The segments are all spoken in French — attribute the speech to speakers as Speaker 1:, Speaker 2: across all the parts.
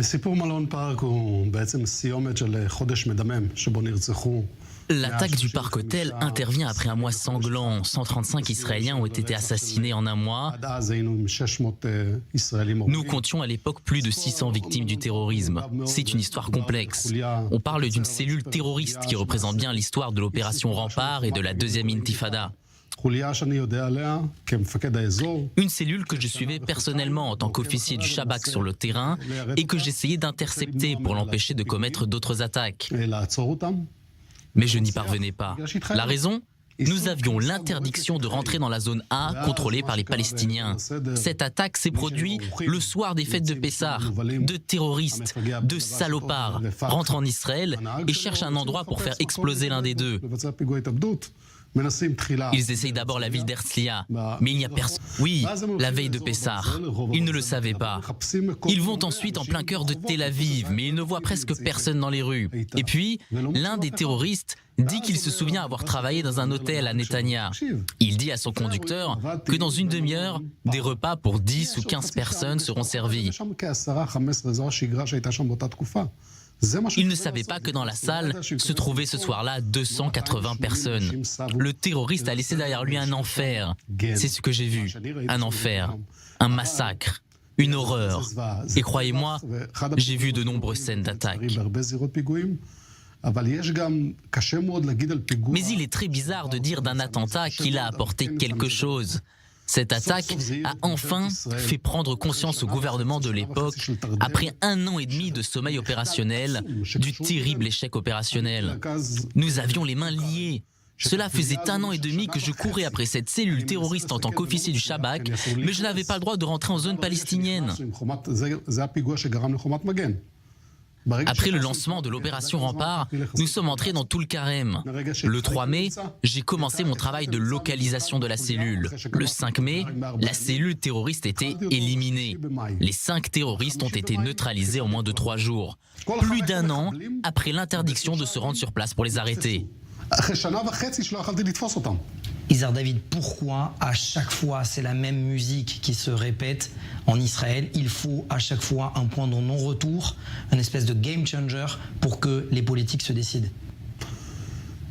Speaker 1: סיפור מלון פארק הוא בעצם סיומת של חודש מדמם שבו נרצחו.
Speaker 2: L'attaque du parc hôtel intervient après un mois sanglant. 135 Israéliens ont été assassinés en un mois.
Speaker 1: עד אז היינו עם 600 ישראלים
Speaker 2: Nous
Speaker 1: הורגים.
Speaker 2: comptions à l'époque plus de 600 victimes du terrorisme. C'est une histoire complexe. On parle d'une cellule terroriste qui représente bien l'histoire de l'opération Rempart et de la deuxième intifada.
Speaker 1: חוליה שאני יודע עליה כמפקד האזור.
Speaker 2: Une cellule que je suivais personnellement en tant qu'officier du Shabak sur le terrain et que j'essayais d'intercepter pour l'empêcher de commettre d'autres attaques.
Speaker 1: לעצור אותם.
Speaker 2: Mais je n'y parvenais pas. La raison ? Nous avions l'interdiction de rentrer dans la zone A contrôlée par les Palestiniens. Cette attaque s'est produite le soir des fêtes de Pessah. Deux terroristes, deux salopards, rentrent en Israël et cherchent un endroit pour faire exploser l'un des deux.
Speaker 1: לבצע פיגועי התאבדות. מנסים תחילה.
Speaker 2: Ils essayent d'abord la ville d'Herzliya, mais il n'y a personne. Oui, la veille de Pessah. Ils ne le savaient pas. Ils vont ensuite en plein cœur de Tel Aviv, mais ils ne voient presque personne dans les rues. Et puis, l'un des terroristes dit qu'il se souvient avoir travaillé dans un hôtel à Netanya. Il dit à son conducteur que dans une demi-heure, des repas pour 10 ou 15 personnes seront servis.
Speaker 1: שם כ10-15, זו השגרה שהייתה שם באותה תקופה.
Speaker 2: Il ne savait pas que dans la salle se trouvaient ce soir-là 280 personnes. Le terroriste a laissé derrière lui un enfer. C'est ce que j'ai vu. Un enfer, un massacre, une horreur. Et croyez-moi, j'ai vu de nombreuses scènes d'attaque. Mais il est très bizarre de dire d'un attentat qu'il a apporté quelque chose. Cette attaque a enfin fait prendre conscience au gouvernement de l'époque, après 1 an et demi de sommeil opérationnel, du terrible échec opérationnel. Nous avions les mains liées. Cela faisait 1 an et demi que je courais après cette cellule terroriste en tant qu'officier du Shabak, mais je n'avais pas le droit de rentrer en zone palestinienne.
Speaker 1: זה הפיגוע שגרם לחומת מגן.
Speaker 2: Après le lancement de l'opération Rempart, nous sommes entrés dans tout le carême. Le 3 mai, j'ai commencé mon travail de localisation de la cellule. Le 5 mai, la cellule terroriste était éliminée. Les 5 terroristes ont été neutralisés en moins de 3 jours. Plus d'1 an après l'interdiction de se rendre sur place pour les arrêter.
Speaker 1: אחרי שנה וחצי שלא יכלתי לתפוס אותם.
Speaker 3: Isar David, pourquoi à chaque fois c'est la même musique qui se répète en Israël? Il faut à chaque fois un point de non-retour, un espèce de game changer pour que les politiques se décident.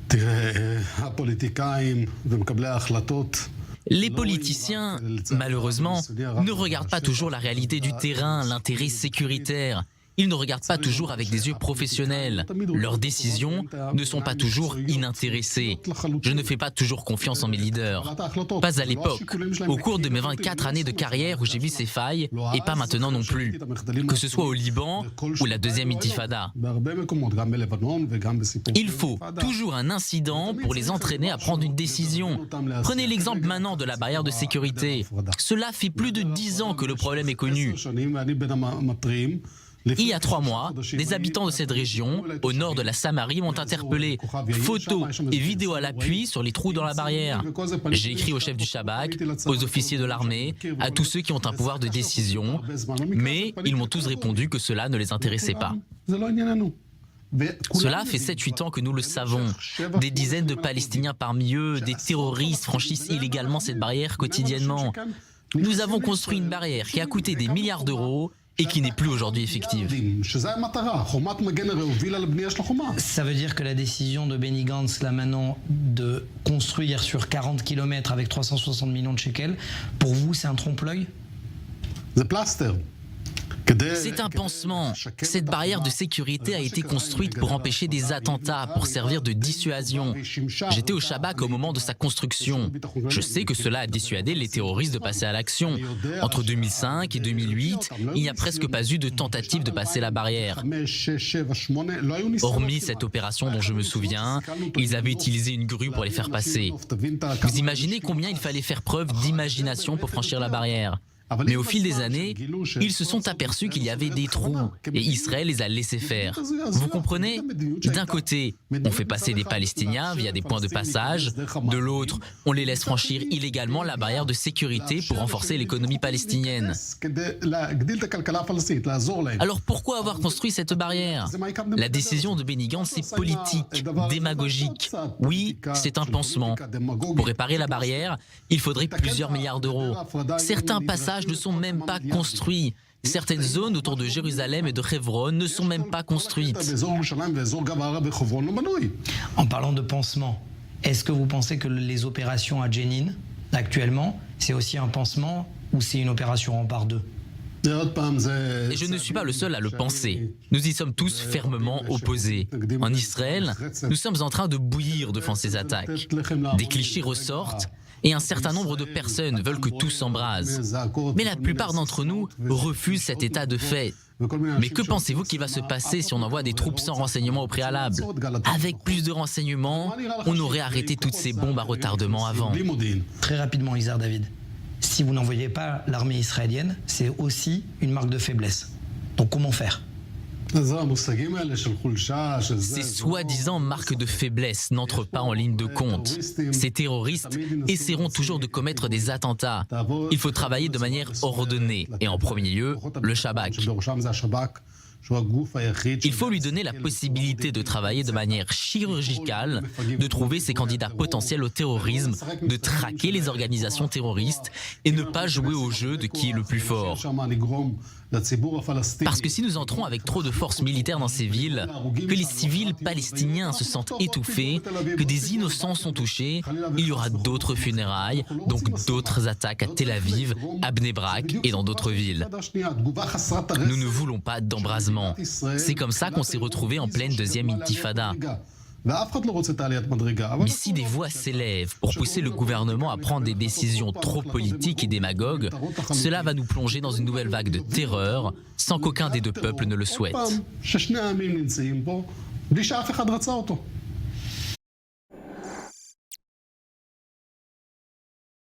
Speaker 1: תראה, הפוליטיקאים ומקבלי ההחלטות.
Speaker 2: Les politiciens, malheureusement, ne regardent pas toujours la réalité du terrain, l'intérêt sécuritaire. Ils ne regardent pas toujours avec des yeux professionnels. Leurs décisions ne sont pas toujours inintéressées. Je ne fais pas toujours confiance en mes leaders. Pas à l'époque. Au cours de mes 24 années de carrière où j'ai vu ces failles, et pas maintenant non plus. Que ce soit au Liban ou la deuxième intifada. Il faut toujours un incident pour les entraîner à prendre une décision. Prenez l'exemple maintenant de la barrière de sécurité. Cela fait plus de 10 ans que le problème est connu. Il y a 3 mois, des habitants de cette région, au nord de la Samarie, m'ont interpellé. Photos et vidéos à l'appui sur les trous dans la barrière. J'ai écrit au chef du Shabak, aux officiers de l'armée, à tous ceux qui ont un pouvoir de décision, mais ils m'ont tous répondu que cela ne les intéressait pas. Cela fait 7-8 ans que nous le savons. Des dizaines de Palestiniens parmi eux, des terroristes franchissent illégalement cette barrière quotidiennement. Nous avons construit une barrière qui a coûté des milliards d'euros et qui n'est plus aujourd'hui effective.
Speaker 3: Ça veut dire que la décision de Benny Gantz, là maintenant, de construire sur 40 km avec 360 millions de shekels, pour vous c'est un trompe-l'œil?
Speaker 2: C'est un pansement. Cette barrière de sécurité a été construite pour empêcher des attentats, pour servir de dissuasion. J'étais au Shabak au moment de sa construction. Je sais que cela a dissuadé les terroristes de passer à l'action. Entre 2005 et 2008, il n'y a presque pas eu de tentative de passer la barrière. Hormis cette opération dont je me souviens, ils avaient utilisé une grue pour les faire passer. Vous imaginez combien il fallait faire preuve d'imagination pour franchir la barrière? Mais au fil des années, ils se sont aperçus qu'il y avait des trous et Israël les a laissés faire. Vous comprenez? D'un côté, on fait passer des Palestiniens via des points de passage. De l'autre, on les laisse franchir illégalement la barrière de sécurité pour renforcer l'économie palestinienne. Alors pourquoi avoir construit cette barrière? La décision de Benny Gantz est politique, démagogique. Oui, c'est un pansement. Pour réparer la barrière, il faudrait plusieurs milliards d'euros. Certains passages ne sont même pas construits. Certaines zones autour de Jérusalem et de Hebron ne sont même pas construites.
Speaker 3: En parlant de pansement, est-ce que vous pensez que les opérations à Jenin, actuellement, c'est aussi un pansement ou c'est une opération en par deux?
Speaker 2: Et je ne suis pas le seul à le penser. Nous y sommes tous fermement opposés. En Israël, nous sommes en train de bouillir devant ces attaques. Des clichés ressortent et un certain nombre de personnes veulent que tout s'embrase. Mais la plupart d'entre nous refusent cet état de fait. Mais que pensez-vous qu'il va se passer si on envoie des troupes sans renseignements au préalable? Avec plus de renseignements, on aurait arrêté toutes ces bombes à retardement avant.
Speaker 3: Très rapidement, Isar David. Si vous n'envoyez pas l'armée israélienne, c'est aussi une marque de faiblesse. Donc comment faire?
Speaker 2: Ces soi-disant marques de faiblesse n'entrent pas en ligne de compte. Ces terroristes essaieront toujours de commettre des attentats. Il faut travailler de manière ordonnée et en premier lieu, le Shabak. Il faut lui donner la possibilité de travailler de manière chirurgicale, de trouver ses candidats potentiels au terrorisme, de traquer les organisations terroristes et ne pas jouer au jeu de qui est le plus fort. Parce que si nous entrons avec trop de forces militaires dans ces villes, que les civils palestiniens se sentent étouffés, que des innocents sont touchés, il y aura d'autres funérailles, donc d'autres attaques à Tel Aviv, à Bnei Brak et dans d'autres villes. Nous ne voulons pas d'embrasement. C'est comme ça qu'on s'est retrouvés en pleine deuxième intifada. Mais si des voix s'élèvent pour pousser le gouvernement à prendre des décisions trop politiques et démagogues, cela va nous plonger dans une nouvelle vague de terreur sans qu'aucun des deux peuples ne le souhaite.